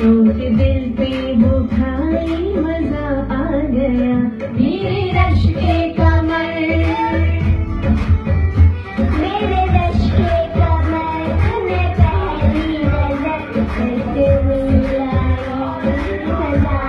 सोच दिल पे वो खाई मजा आ गया मेरे रश के कमर मेरे रश के कमर मैं पहली नजर से मिलाई मजा